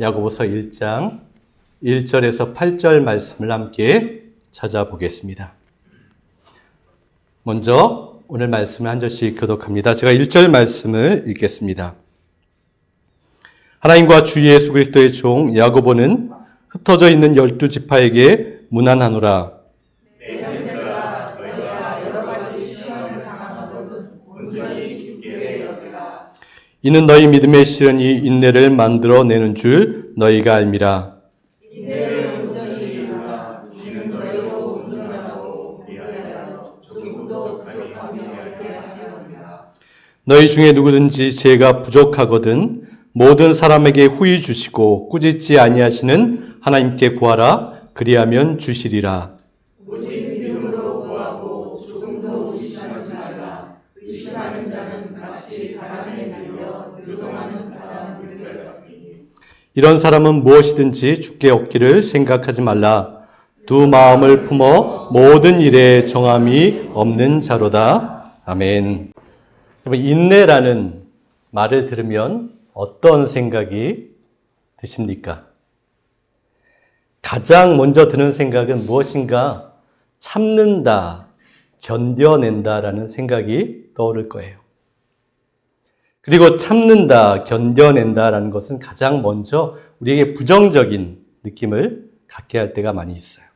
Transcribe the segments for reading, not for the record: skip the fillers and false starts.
야고보서 1장 1절에서 8절 말씀을 함께 찾아보겠습니다. 먼저 오늘 말씀을 한 절씩 교독합니다. 제가 1절 말씀을 읽겠습니다. 하나님과 주 예수 그리스도의 종 야고보는 흩어져 있는 12지파에게 문안하노라. 내 형제들아, 너희가 여러 가지 시험을 당하거든 온전히 기쁘게 여기라. 이는 너희 믿음의 시련이 인내를 만들어내는 줄 너희가 알미라. 인내를 온전히 이루라. 이는 너희로 온전하고 위하여 조금도 부족함이 없게 하려니라. 너희 중에 누구든지 죄가 부족하거든 모든 사람에게 후히 주시고 꾸짖지 아니하시는 하나님께 구하라. 그리하면 주시리라. 오직 믿음으로 구하고 조금도 의심하지 말라. 의심하는 자는 마치 바람에 밀려 요동하는 바람 물결 같으니. 이런 사람은 무엇이든지 주께 얻기를 생각하지 말라. 두 마음을 품어 모든 일에 정함이 없는 자로다. 아멘. 여러분, 인내라는 말을 들으면 어떤 생각이 드십니까? 가장 먼저 드는 생각은 무엇인가 참는다, 견뎌낸다라는 생각이 떠오를 거예요. 그리고 참는다, 견뎌낸다라는 것은 가장 먼저 우리에게 부정적인 느낌을 갖게 할 때가 많이 있어요.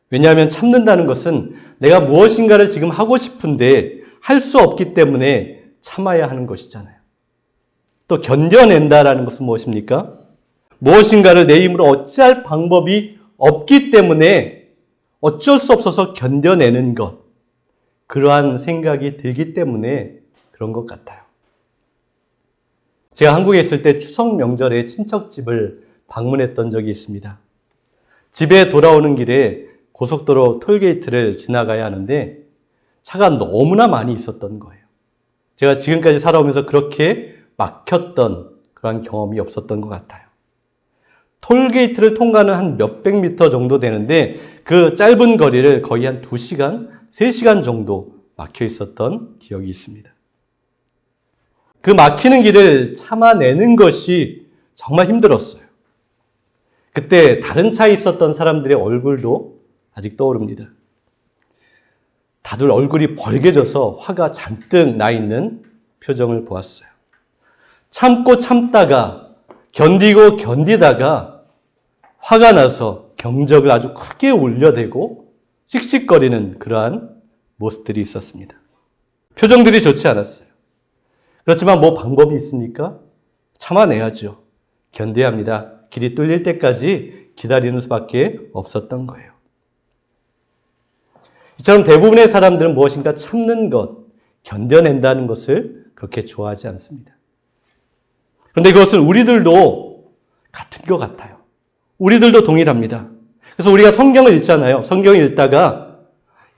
왜냐하면 참는다는 것은 내가 무엇인가를 지금 하고 싶은데 할 수 없기 때문에 참아야 하는 것이잖아요. 또 견뎌낸다라는 것은 무엇입니까? 무엇인가를 내 힘으로 어찌할 방법이 없기 때문에 어쩔 수 없어서 견뎌내는 것. 그러한 생각이 들기 때문에 그런 것 같아요. 제가 한국에 있을 때 추석 명절에 친척집을 방문했던 적이 있습니다. 집에 돌아오는 길에 고속도로 톨게이트를 지나가야 하는데 차가 너무나 많이 있었던 거예요. 제가 지금까지 살아오면서 그렇게 막혔던 그런 경험이 없었던 것 같아요. 톨게이트를 통과는 한 몇백 미터 정도 되는데 그 짧은 거리를 거의 한 2시간, 3시간 정도 막혀 있었던 기억이 있습니다. 그 막히는 길을 참아내는 것이 정말 힘들었어요. 그때 다른 차에 있었던 사람들의 얼굴도 아직 떠오릅니다. 다들 얼굴이 벌개져서 화가 잔뜩 나 있는 표정을 보았어요. 참고 참다가 견디고 견디다가 화가 나서 경적을 아주 크게 울려대고 씩씩거리는 그러한 모습들이 있었습니다. 표정들이 좋지 않았어요. 그렇지만 뭐 방법이 있습니까? 참아내야죠. 견뎌야 합니다. 길이 뚫릴 때까지 기다리는 수밖에 없었던 거예요. 이처럼 대부분의 사람들은 무엇인가 참는 것, 견뎌낸다는 것을 그렇게 좋아하지 않습니다. 그런데 이것은 우리들도 같은 것 같아요. 우리들도 동일합니다. 그래서 우리가 성경을 읽잖아요. 성경을 읽다가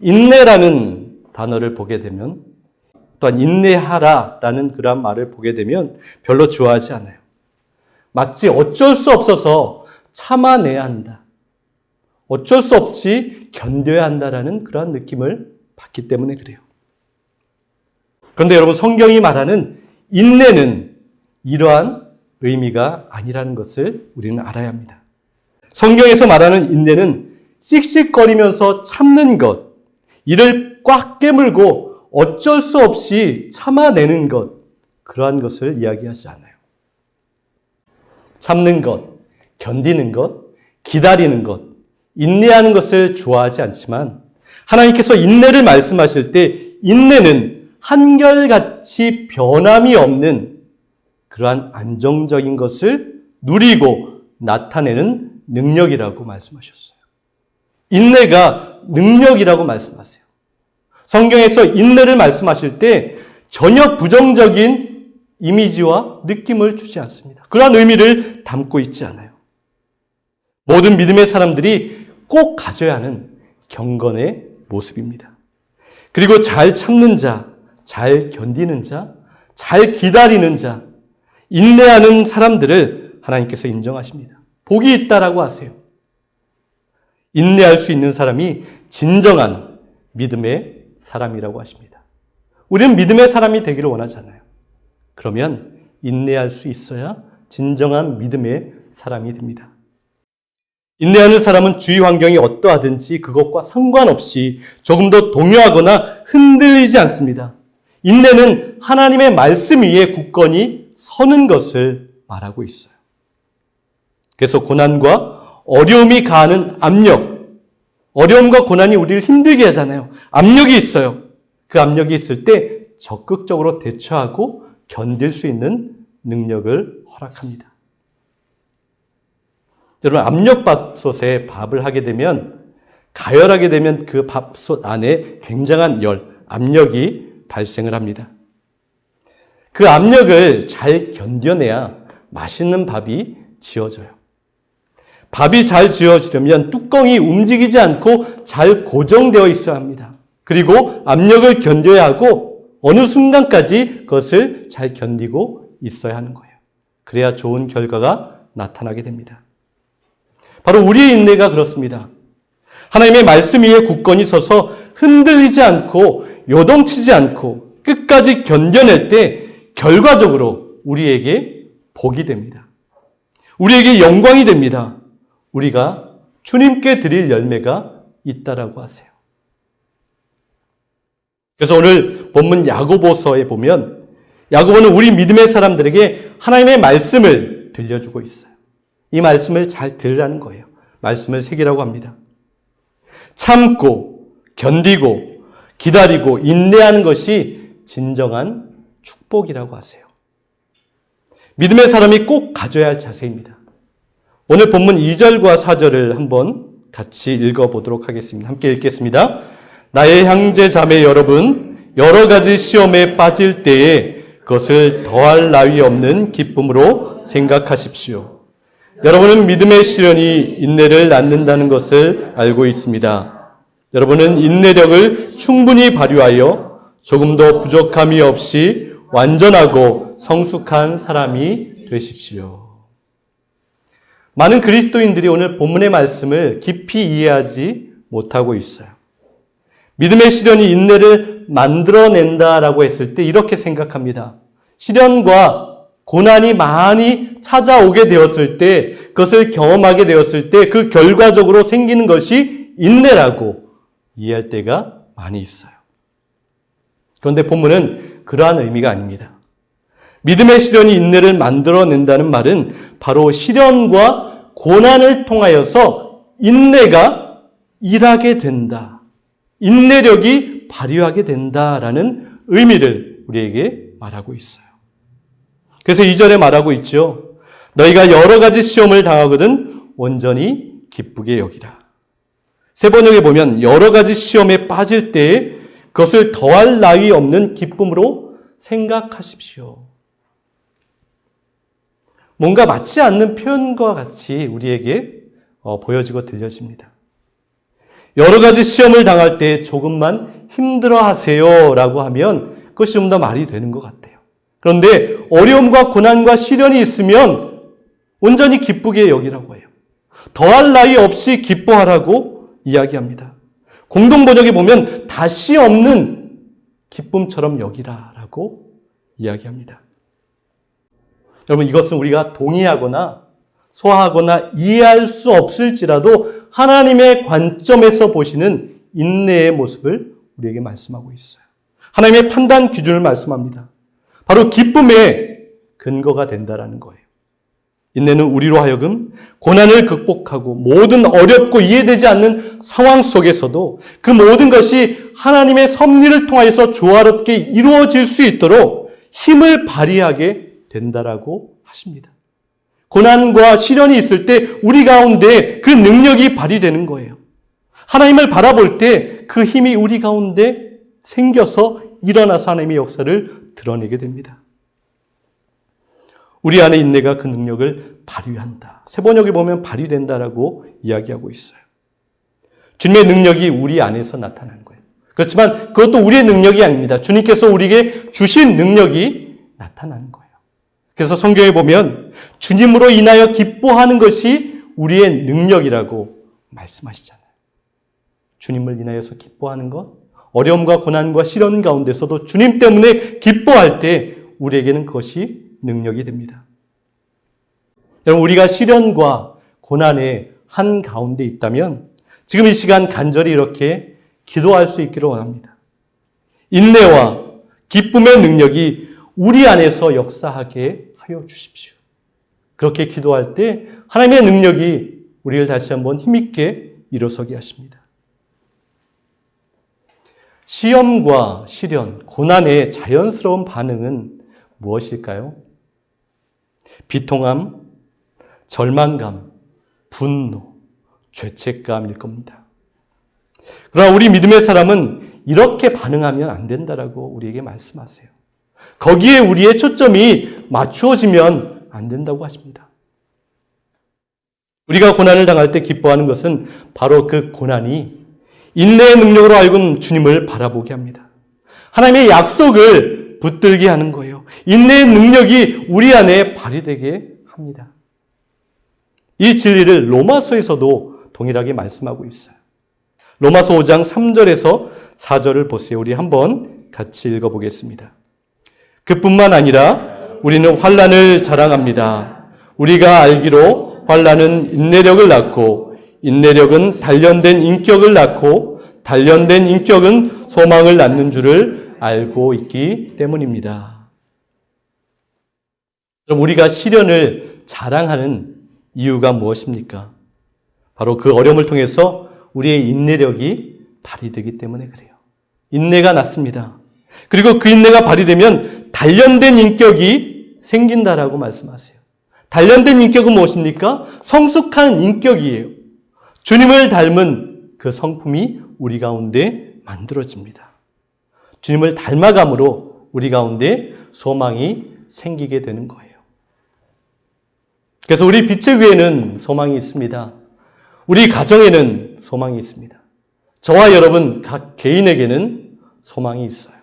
인내라는 단어를 보게 되면 또한 인내하라라는 그런 말을 보게 되면 별로 좋아하지 않아요. 마치 어쩔 수 없어서 참아내야 한다. 어쩔 수 없이 견뎌야 한다라는 그런 느낌을 받기 때문에 그래요. 그런데 여러분, 성경이 말하는 인내는 이러한 의미가 아니라는 것을 우리는 알아야 합니다. 성경에서 말하는 인내는 씩씩거리면서 참는 것, 이를 꽉 깨물고 어쩔 수 없이 참아내는 것, 그러한 것을 이야기하지 않아요. 참는 것, 견디는 것, 기다리는 것, 인내하는 것을 좋아하지 않지만 하나님께서 인내를 말씀하실 때 인내는 한결같이 변함이 없는 그러한 안정적인 것을 누리고 나타내는 능력이라고 말씀하셨어요. 인내가 능력이라고 말씀하세요. 성경에서 인내를 말씀하실 때 전혀 부정적인 이미지와 느낌을 주지 않습니다. 그러한 의미를 담고 있지 않아요. 모든 믿음의 사람들이 꼭 가져야 하는 경건의 모습입니다. 그리고 잘 참는 자, 잘 견디는 자, 잘 기다리는 자, 인내하는 사람들을 하나님께서 인정하십니다. 복이 있다라고 하세요. 인내할 수 있는 사람이 진정한 믿음의 사람이라고 하십니다. 우리는 믿음의 사람이 되기를 원하잖아요. 그러면 인내할 수 있어야 진정한 믿음의 사람이 됩니다. 인내하는 사람은 주위 환경이 어떠하든지 그것과 상관없이 조금 더 동요하거나 흔들리지 않습니다. 인내는 하나님의 말씀 위에 굳건히 서는 것을 말하고 있어요. 그래서 고난과 어려움이 가하는 압력, 어려움과 고난이 우리를 힘들게 하잖아요. 압력이 있어요. 그 압력이 있을 때 적극적으로 대처하고 견딜 수 있는 능력을 허락합니다. 여러분, 압력밥솥에 밥을 하게 되면, 가열하게 되면 그 밥솥 안에 굉장한 압력이 발생을 합니다. 그 압력을 잘 견뎌내야 맛있는 밥이 지어져요. 밥이 잘 지어지려면 뚜껑이 움직이지 않고 잘 고정되어 있어야 합니다. 그리고 압력을 견뎌야 하고 어느 순간까지 그것을 잘 견디고 있어야 하는 거예요. 그래야 좋은 결과가 나타나게 됩니다. 바로 우리의 인내가 그렇습니다. 하나님의 말씀 위에 굳건히 서서 흔들리지 않고 요동치지 않고 끝까지 견뎌낼 때 결과적으로 우리에게 복이 됩니다. 우리에게 영광이 됩니다. 우리가 주님께 드릴 열매가 있다라고 하세요. 그래서 오늘 본문 야고보서에 보면 야고보는 우리 믿음의 사람들에게 하나님의 말씀을 들려주고 있어요. 이 말씀을 잘 들으라는 거예요. 말씀을 새기라고 합니다. 참고, 견디고, 기다리고, 인내하는 것이 진정한 축복이라고 하세요. 믿음의 사람이 꼭 가져야 할 자세입니다. 오늘 본문 2절과 4절을 한번 같이 읽어보도록 하겠습니다. 함께 읽겠습니다. 나의 형제 자매 여러분, 여러 가지 시험에 빠질 때에 그것을 더할 나위 없는 기쁨으로 생각하십시오. 여러분은 믿음의 시련이 인내를 낳는다는 것을 알고 있습니다. 여러분은 인내력을 충분히 발휘하여 조금도 부족함이 없이 완전하고 성숙한 사람이 되십시오. 많은 그리스도인들이 오늘 본문의 말씀을 깊이 이해하지 못하고 있어요. 믿음의 시련이 인내를 만들어낸다라고 했을 때 이렇게 생각합니다. 시련과 고난이 많이 찾아오게 되었을 때, 그것을 경험하게 되었을 때 그 결과적으로 생기는 것이 인내라고 이해할 때가 많이 있어요. 그런데 본문은 그러한 의미가 아닙니다. 믿음의 시련이 인내를 만들어낸다는 말은 바로 시련과 고난을 통하여서 인내가 일하게 된다. 인내력이 발휘하게 된다라는 의미를 우리에게 말하고 있어요. 그래서 2절에 말하고 있죠. 너희가 여러 가지 시험을 당하거든 온전히 기쁘게 여기라. 세 번역에 보면 여러 가지 시험에 빠질 때에 그것을 더할 나위 없는 기쁨으로 생각하십시오. 뭔가 맞지 않는 표현과 같이 우리에게 보여지고 들려집니다. 여러 가지 시험을 당할 때 조금만 힘들어하세요 라고 하면 그것이 좀 더 말이 되는 것 같아요. 그런데 어려움과 고난과 시련이 있으면 온전히 기쁘게 여기라고 해요. 더할 나위 없이 기뻐하라고 이야기합니다. 공동번역에 보면 다시 없는 기쁨처럼 여기라라고 이야기합니다. 여러분, 이것은 우리가 동의하거나 소화하거나 이해할 수 없을지라도 하나님의 관점에서 보시는 인내의 모습을 우리에게 말씀하고 있어요. 하나님의 판단 기준을 말씀합니다. 바로 기쁨의 근거가 된다라는 거예요. 인내는 우리로 하여금 고난을 극복하고 모든 어렵고 이해되지 않는 상황 속에서도 그 모든 것이 하나님의 섭리를 통하여서 조화롭게 이루어질 수 있도록 힘을 발휘하게 된다라고 하십니다. 고난과 시련이 있을 때 우리 가운데 그 능력이 발휘되는 거예요. 하나님을 바라볼 때 그 힘이 우리 가운데 생겨서 일어나서 하나님의 역사를 드러내게 됩니다. 우리 안에 인내가 그 능력을 발휘한다. 세 번역에 보면 발휘된다라고 이야기하고 있어요. 주님의 능력이 우리 안에서 나타나는 거예요. 그렇지만 그것도 우리의 능력이 아닙니다. 주님께서 우리에게 주신 능력이 나타나는 거예요. 그래서 성경에 보면 주님으로 인하여 기뻐하는 것이 우리의 능력이라고 말씀하시잖아요. 주님을 인하여서 기뻐하는 것, 어려움과 고난과 시련 가운데서도 주님 때문에 기뻐할 때 우리에게는 그것이 능력이 됩니다. 여러분, 우리가 시련과 고난의 한가운데 있다면 지금 이 시간 간절히 이렇게 기도할 수 있기를 원합니다. 인내와 기쁨의 능력이 우리 안에서 역사하게 하여 주십시오. 그렇게 기도할 때 하나님의 능력이 우리를 다시 한번 힘있게 일어서게 하십니다. 시험과 시련, 고난의 자연스러운 반응은 무엇일까요? 비통함, 절망감, 분노, 죄책감일 겁니다. 그러나 우리 믿음의 사람은 이렇게 반응하면 안 된다라고 우리에게 말씀하세요. 거기에 우리의 초점이 맞추어지면 안 된다고 하십니다. 우리가 고난을 당할 때 기뻐하는 것은 바로 그 고난이 인내의 능력으로 하여금 주님을 바라보게 합니다. 하나님의 약속을 붙들게 하는 거예요. 인내의 능력이 우리 안에 발휘되게 합니다. 이 진리를 로마서에서도 동일하게 말씀하고 있어요. 로마서 5장 3절에서 4절을 보세요. 우리 한번 같이 읽어보겠습니다. 그뿐만 아니라 우리는 환난을 자랑합니다. 우리가 알기로 환난은 인내력을 낳고 인내력은 단련된 인격을 낳고 단련된 인격은 소망을 낳는 줄을 알고 있기 때문입니다. 그럼 우리가 시련을 자랑하는 이유가 무엇입니까? 바로 그 어려움을 통해서 우리의 인내력이 발휘되기 때문에 그래요. 인내가 났습니다. 그리고 그 인내가 발휘되면 단련된 인격이 생긴다라고 말씀하세요. 단련된 인격은 무엇입니까? 성숙한 인격이에요. 주님을 닮은 그 성품이 우리 가운데 만들어집니다. 주님을 닮아감으로 우리 가운데 소망이 생기게 되는 거예요. 그래서 우리 빛의 교회는 소망이 있습니다. 우리 가정에는 소망이 있습니다. 저와 여러분 각 개인에게는 소망이 있어요.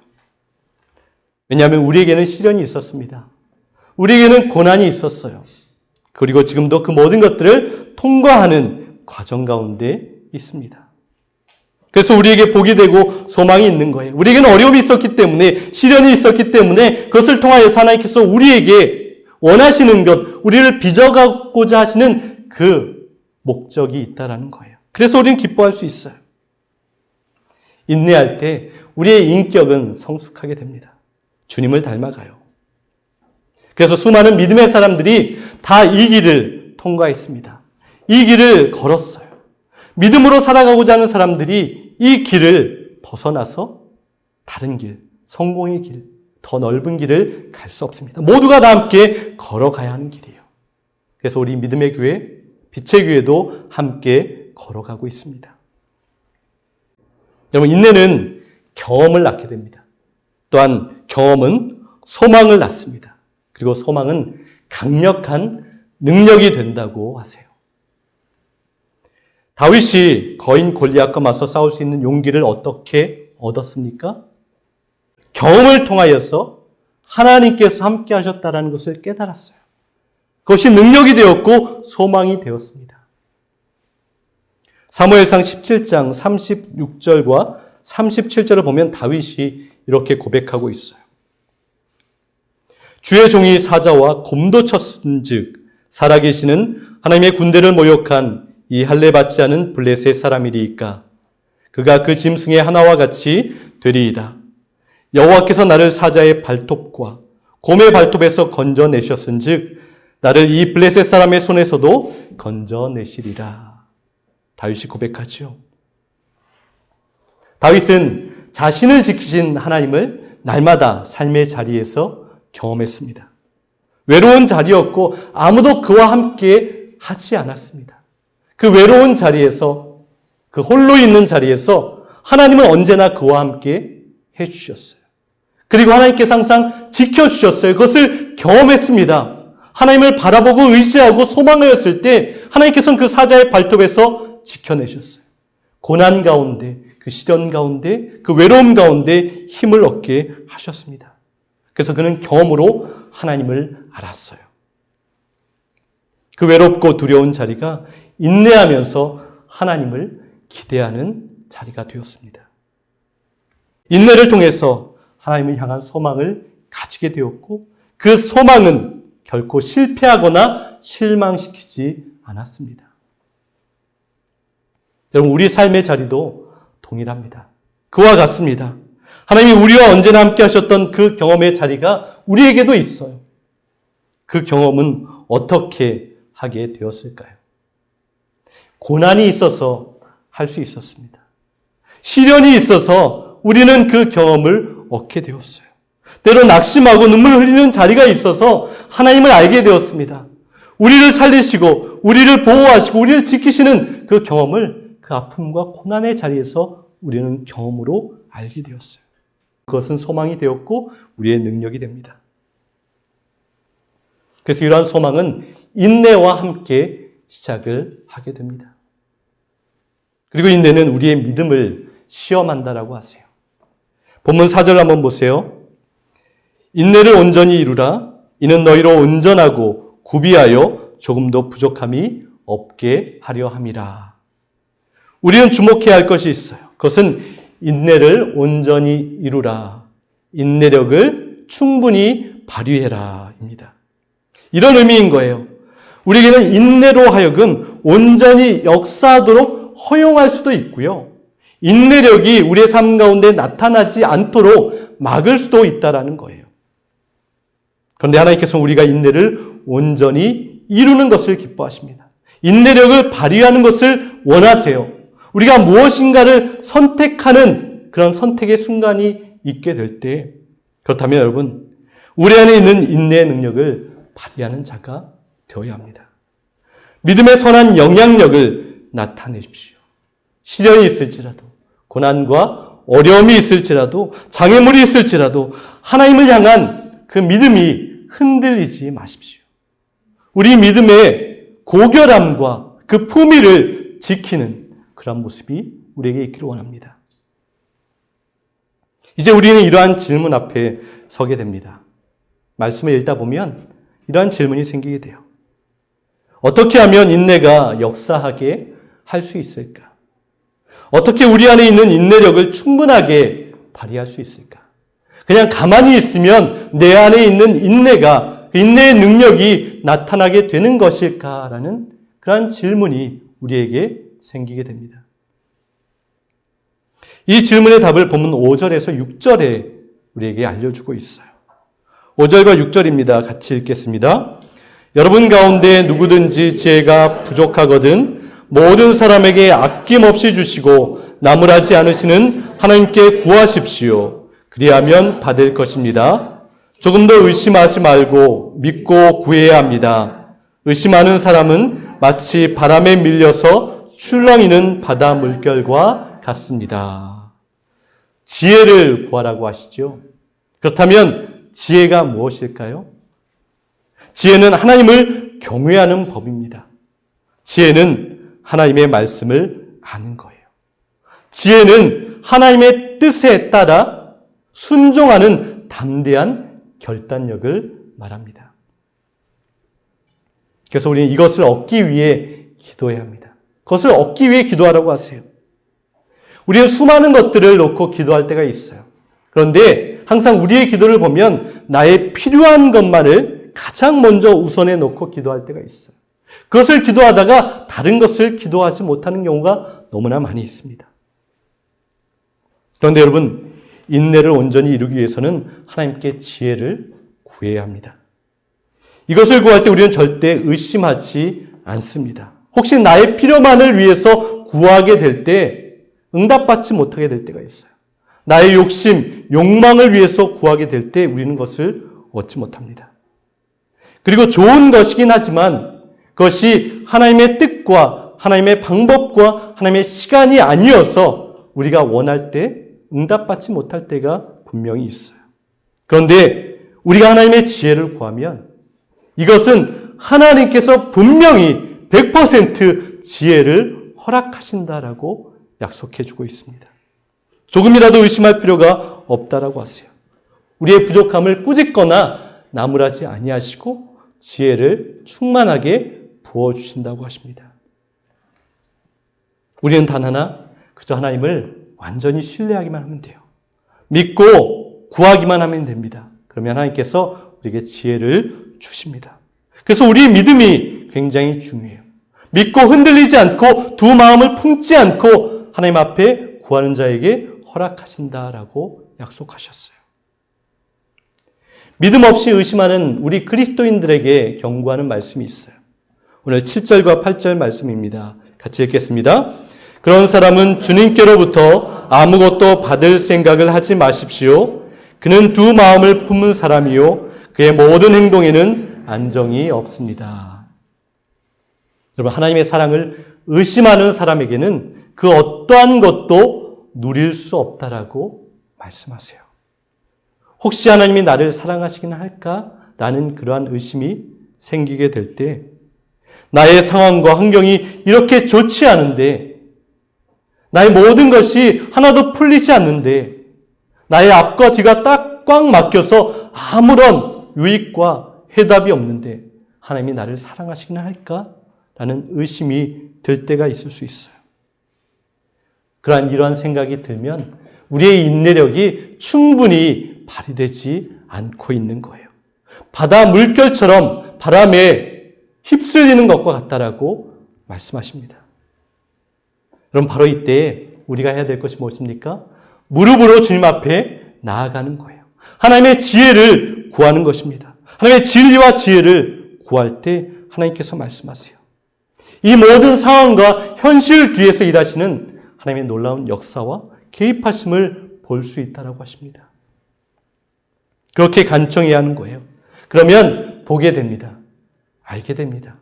왜냐하면 우리에게는 시련이 있었습니다. 우리에게는 고난이 있었어요. 그리고 지금도 그 모든 것들을 통과하는 과정 가운데 있습니다. 그래서 우리에게 복이 되고 소망이 있는 거예요. 우리에게는 어려움이 있었기 때문에, 시련이 있었기 때문에 그것을 통하여서 하나님께서 우리에게 원하시는 것, 우리를 빚어가고자 하시는 그 목적이 있다라는 거예요. 그래서 우리는 기뻐할 수 있어요. 인내할 때 우리의 인격은 성숙하게 됩니다. 주님을 닮아가요. 그래서 수많은 믿음의 사람들이 다 이 길을 통과했습니다. 이 길을 걸었어요. 믿음으로 살아가고자 하는 사람들이 이 길을 벗어나서 다른 길, 성공의 길, 더 넓은 길을 갈 수 없습니다. 모두가 다 함께 걸어가야 하는 길이에요. 그래서 우리 믿음의 교회, 빛의 교회도 함께 걸어가고 있습니다. 여러분, 인내는 경험을 낳게 됩니다. 또한 경험은 소망을 낳습니다. 그리고 소망은 강력한 능력이 된다고 하세요. 다윗이 거인 골리앗과 맞서 싸울 수 있는 용기를 어떻게 얻었습니까? 경험을 통하여서 하나님께서 함께 하셨다는 것을 깨달았어요. 그것이 능력이 되었고 소망이 되었습니다. 사무엘상 17장 36절과 37절을 보면 다윗이 이렇게 고백하고 있어요. 주의 종이 사자와 곰도 쳤은즉 살아계시는 하나님의 군대를 모욕한 이 할례 받지 않은 블레셋 사람이리이까 그가 그 짐승의 하나와 같이 되리이다. 여호와께서 나를 사자의 발톱과 곰의 발톱에서 건져내셨은즉 나를 이 블레셋 사람의 손에서도 건져내시리라. 다윗이 고백하죠. 다윗은 자신을 지키신 하나님을 날마다 삶의 자리에서 경험했습니다. 외로운 자리였고 아무도 그와 함께 하지 않았습니다. 그 외로운 자리에서, 그 홀로 있는 자리에서 하나님은 언제나 그와 함께 해주셨어요. 그리고 하나님께서 항상 지켜주셨어요. 그것을 경험했습니다. 하나님을 바라보고 의지하고 소망하였을 때 하나님께서는 그 사자의 발톱에서 지켜내셨어요. 고난 가운데, 그 시련 가운데, 그 외로움 가운데 힘을 얻게 하셨습니다. 그래서 그는 경험으로 하나님을 알았어요. 그 외롭고 두려운 자리가 인내하면서 하나님을 기대하는 자리가 되었습니다. 인내를 통해서 하나님을 향한 소망을 가지게 되었고 그 소망은 결코 실패하거나 실망시키지 않았습니다. 여러분, 우리 삶의 자리도 동일합니다. 그와 같습니다. 하나님이 우리와 언제나 함께 하셨던 그 경험의 자리가 우리에게도 있어요. 그 경험은 어떻게 하게 되었을까요? 고난이 있어서 할 수 있었습니다. 시련이 있어서 우리는 그 경험을 얻게 되었어요. 때로 낙심하고 눈물 흘리는 자리가 있어서 하나님을 알게 되었습니다. 우리를 살리시고 우리를 보호하시고 우리를 지키시는 그 경험을 그 아픔과 고난의 자리에서 우리는 경험으로 알게 되었어요. 그것은 소망이 되었고 우리의 능력이 됩니다. 그래서 이러한 소망은 인내와 함께 시작을 하게 됩니다. 그리고 인내는 우리의 믿음을 시험한다라고 하세요. 본문 4절 한번 보세요. 인내를 온전히 이루라. 이는 너희로 온전하고 구비하여 조금도 부족함이 없게 하려 함이라. 우리는 주목해야 할 것이 있어요. 그것은 인내를 온전히 이루라. 인내력을 충분히 발휘해라 입니다. 이런 의미인 거예요. 우리에게는 인내로 하여금 온전히 역사하도록 허용할 수도 있고요. 인내력이 우리의 삶 가운데 나타나지 않도록 막을 수도 있다라는 거예요. 그런데 하나님께서는 우리가 인내를 온전히 이루는 것을 기뻐하십니다. 인내력을 발휘하는 것을 원하세요. 우리가 무엇인가를 선택하는 그런 선택의 순간이 있게 될 때, 그렇다면 여러분, 우리 안에 있는 인내의 능력을 발휘하는 자가 되어야 합니다. 믿음의 선한 영향력을 나타내십시오. 시련이 있을지라도, 고난과 어려움이 있을지라도, 장애물이 있을지라도 하나님을 향한 그 믿음이 흔들리지 마십시오. 우리 믿음의 고결함과 그 품위를 지키는 그런 모습이 우리에게 있기를 원합니다. 이제 우리는 이러한 질문 앞에 서게 됩니다. 말씀을 읽다 보면 이러한 질문이 생기게 돼요. 어떻게 하면 인내가 역사하게 할 수 있을까? 어떻게 우리 안에 있는 인내력을 충분하게 발휘할 수 있을까? 그냥 가만히 있으면 내 안에 있는 인내의 능력이 나타나게 되는 것일까라는 그런 질문이 우리에게 생기게 됩니다. 이 질문의 답을 본문 5절에서 6절에 우리에게 알려주고 있어요. 5절과 6절입니다. 같이 읽겠습니다. 여러분 가운데 누구든지 지혜가 부족하거든 모든 사람에게 아낌없이 주시고 나무라지 않으시는 하나님께 구하십시오. 그리하면 받을 것입니다. 조금 더 의심하지 말고 믿고 구해야 합니다. 의심하는 사람은 마치 바람에 밀려서 출렁이는 바다 물결과 같습니다. 지혜를 구하라고 하시죠. 그렇다면 지혜가 무엇일까요? 지혜는 하나님을 경외하는 법입니다. 지혜는 하나님의 말씀을 아는 거예요. 지혜는 하나님의 뜻에 따라 순종하는 담대한 결단력을 말합니다. 그래서 우리는 이것을 얻기 위해 기도해야 합니다. 그것을 얻기 위해 기도하라고 하세요. 우리는 수많은 것들을 놓고 기도할 때가 있어요. 그런데 항상 우리의 기도를 보면 나의 필요한 것만을 가장 먼저 우선에 놓고 기도할 때가 있어요. 그것을 기도하다가 다른 것을 기도하지 못하는 경우가 너무나 많이 있습니다. 그런데 여러분, 인내를 온전히 이루기 위해서는 하나님께 지혜를 구해야 합니다. 이것을 구할 때 우리는 절대 의심하지 않습니다. 혹시 나의 필요만을 위해서 구하게 될 때 응답받지 못하게 될 때가 있어요. 나의 욕심, 욕망을 위해서 구하게 될 때 우리는 그것을 얻지 못합니다. 그리고 좋은 것이긴 하지만 그것이 하나님의 뜻과 하나님의 방법과 하나님의 시간이 아니어서 우리가 원할 때 응답받지 못할 때가 분명히 있어요. 그런데 우리가 하나님의 지혜를 구하면 이것은 하나님께서 분명히 100% 지혜를 허락하신다라고 약속해 주고 있습니다. 조금이라도 의심할 필요가 없다라고 하세요. 우리의 부족함을 꾸짖거나 나무라지 아니하시고 지혜를 충만하게 부어주신다고 하십니다. 우리는 단 하나, 그저 하나님을 완전히 신뢰하기만 하면 돼요. 믿고 구하기만 하면 됩니다. 그러면 하나님께서 우리에게 지혜를 주십니다. 그래서 우리의 믿음이 굉장히 중요해요. 믿고 흔들리지 않고 두 마음을 품지 않고 하나님 앞에 구하는 자에게 허락하신다라고 약속하셨어요. 믿음 없이 의심하는 우리 그리스도인들에게 경고하는 말씀이 있어요. 오늘 7절과 8절 말씀입니다. 같이 읽겠습니다. 그런 사람은 주님께로부터 아무것도 받을 생각을 하지 마십시오. 그는 두 마음을 품은 사람이요 그의 모든 행동에는 안정이 없습니다. 여러분, 하나님의 사랑을 의심하는 사람에게는 그 어떠한 것도 누릴 수 없다라고 말씀하세요. 혹시 하나님이 나를 사랑하시긴 할까? 라는 그러한 의심이 생기게 될 때 나의 상황과 환경이 이렇게 좋지 않은데 나의 모든 것이 하나도 풀리지 않는데 나의 앞과 뒤가 딱 꽉 막혀서 아무런 유익과 해답이 없는데 하나님이 나를 사랑하시기나 할까? 라는 의심이 들 때가 있을 수 있어요. 이러한 생각이 들면 우리의 인내력이 충분히 발휘되지 않고 있는 거예요. 바다 물결처럼 바람에 휩쓸리는 것과 같다라고 말씀하십니다. 그럼 바로 이때 우리가 해야 될 것이 무엇입니까? 무릎으로 주님 앞에 나아가는 거예요. 하나님의 지혜를 구하는 것입니다. 하나님의 진리와 지혜를 구할 때 하나님께서 말씀하세요. 이 모든 상황과 현실 뒤에서 일하시는 하나님의 놀라운 역사와 개입하심을 볼 수 있다라고 하십니다. 그렇게 간청해야 하는 거예요. 그러면 보게 됩니다. 알게 됩니다.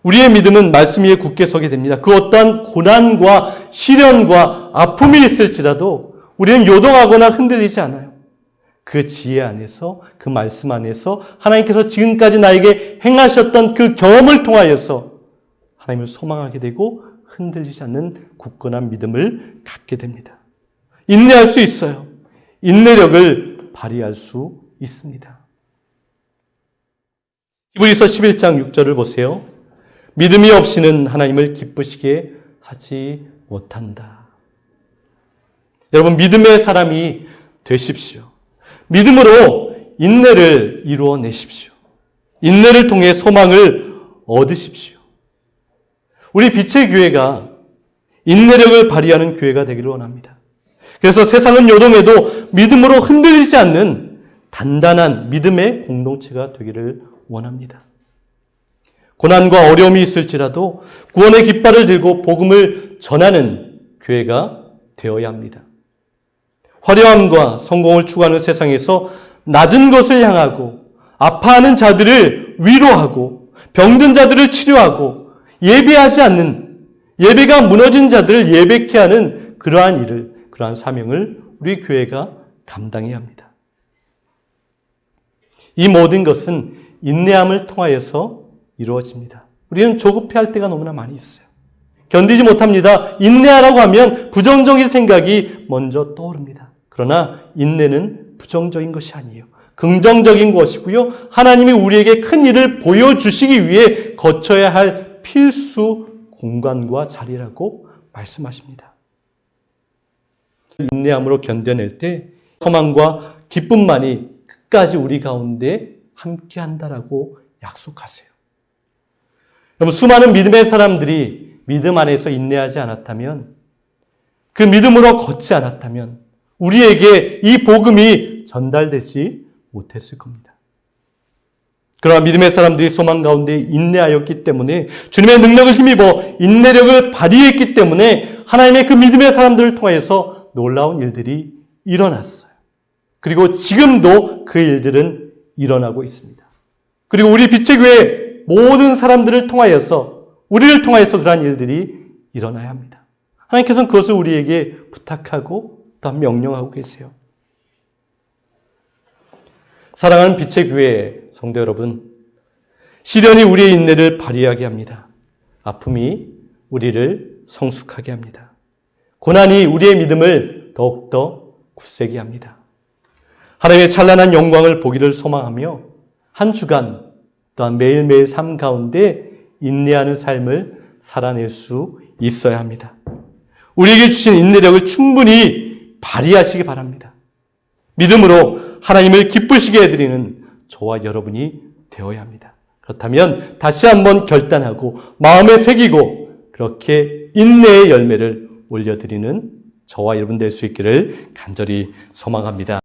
우리의 믿음은 말씀 위에 굳게 서게 됩니다. 그 어떠한 고난과 시련과 아픔이 있을지라도 우리는 요동하거나 흔들리지 않아요. 그 지혜 안에서, 그 말씀 안에서 하나님께서 지금까지 나에게 행하셨던 그 경험을 통하여서 하나님을 소망하게 되고 흔들리지 않는 굳건한 믿음을 갖게 됩니다. 인내할 수 있어요. 인내력을 발휘할 수 있습니다. 히브리서 11장 6절을 보세요. 믿음이 없이는 하나님을 기쁘시게 하지 못한다. 여러분, 믿음의 사람이 되십시오. 믿음으로 인내를 이루어내십시오. 인내를 통해 소망을 얻으십시오. 우리 빛의 교회가 인내력을 발휘하는 교회가 되기를 원합니다. 그래서 세상은 요동해도 믿음으로 흔들리지 않는 단단한 믿음의 공동체가 되기를 원합니다. 고난과 어려움이 있을지라도 구원의 깃발을 들고 복음을 전하는 교회가 되어야 합니다. 화려함과 성공을 추구하는 세상에서 낮은 것을 향하고 아파하는 자들을 위로하고 병든 자들을 치료하고 예배하지 않는, 예배가 무너진 자들을 예배케 하는 그러한 일을, 그러한 사명을 우리 교회가 감당해야 합니다. 이 모든 것은 인내함을 통하여서 이루어집니다. 우리는 조급해할 때가 너무나 많이 있어요. 견디지 못합니다. 인내하라고 하면 부정적인 생각이 먼저 떠오릅니다. 그러나 인내는 부정적인 것이 아니에요. 긍정적인 것이고요. 하나님이 우리에게 큰 일을 보여주시기 위해 거쳐야 할 필수 공간과 자리라고 말씀하십니다. 인내함으로 견뎌낼 때 소망과 기쁨만이 끝까지 우리 가운데 함께한다라고 약속하세요. 여러분, 수많은 믿음의 사람들이 믿음 안에서 인내하지 않았다면, 그 믿음으로 걷지 않았다면 우리에게 이 복음이 전달되지 못했을 겁니다. 그러나 믿음의 사람들이 소망 가운데 인내하였기 때문에, 주님의 능력을 힘입어 인내력을 발휘했기 때문에 하나님의 그 믿음의 사람들을 통해서 놀라운 일들이 일어났어요. 그리고 지금도 그 일들은 일어나고 있습니다. 그리고 우리 빛의 교회 모든 사람들을 통하여서, 우리를 통하여서 그러한 일들이 일어나야 합니다. 하나님께서는 그것을 우리에게 부탁하고 또 명령하고 계세요. 사랑하는 빛의 교회 성도 여러분, 시련이 우리의 인내를 발휘하게 합니다. 아픔이 우리를 성숙하게 합니다. 고난이 우리의 믿음을 더욱더 굳세게 합니다. 하나님의 찬란한 영광을 보기를 소망하며 한 주간 또한 매일매일 삶 가운데 인내하는 삶을 살아낼 수 있어야 합니다. 우리에게 주신 인내력을 충분히 발휘하시기 바랍니다. 믿음으로 하나님을 기쁘시게 해드리는 저와 여러분이 되어야 합니다. 그렇다면 다시 한번 결단하고 마음에 새기고 그렇게 인내의 열매를 올려드리는 저와 여러분 될 수 있기를 간절히 소망합니다.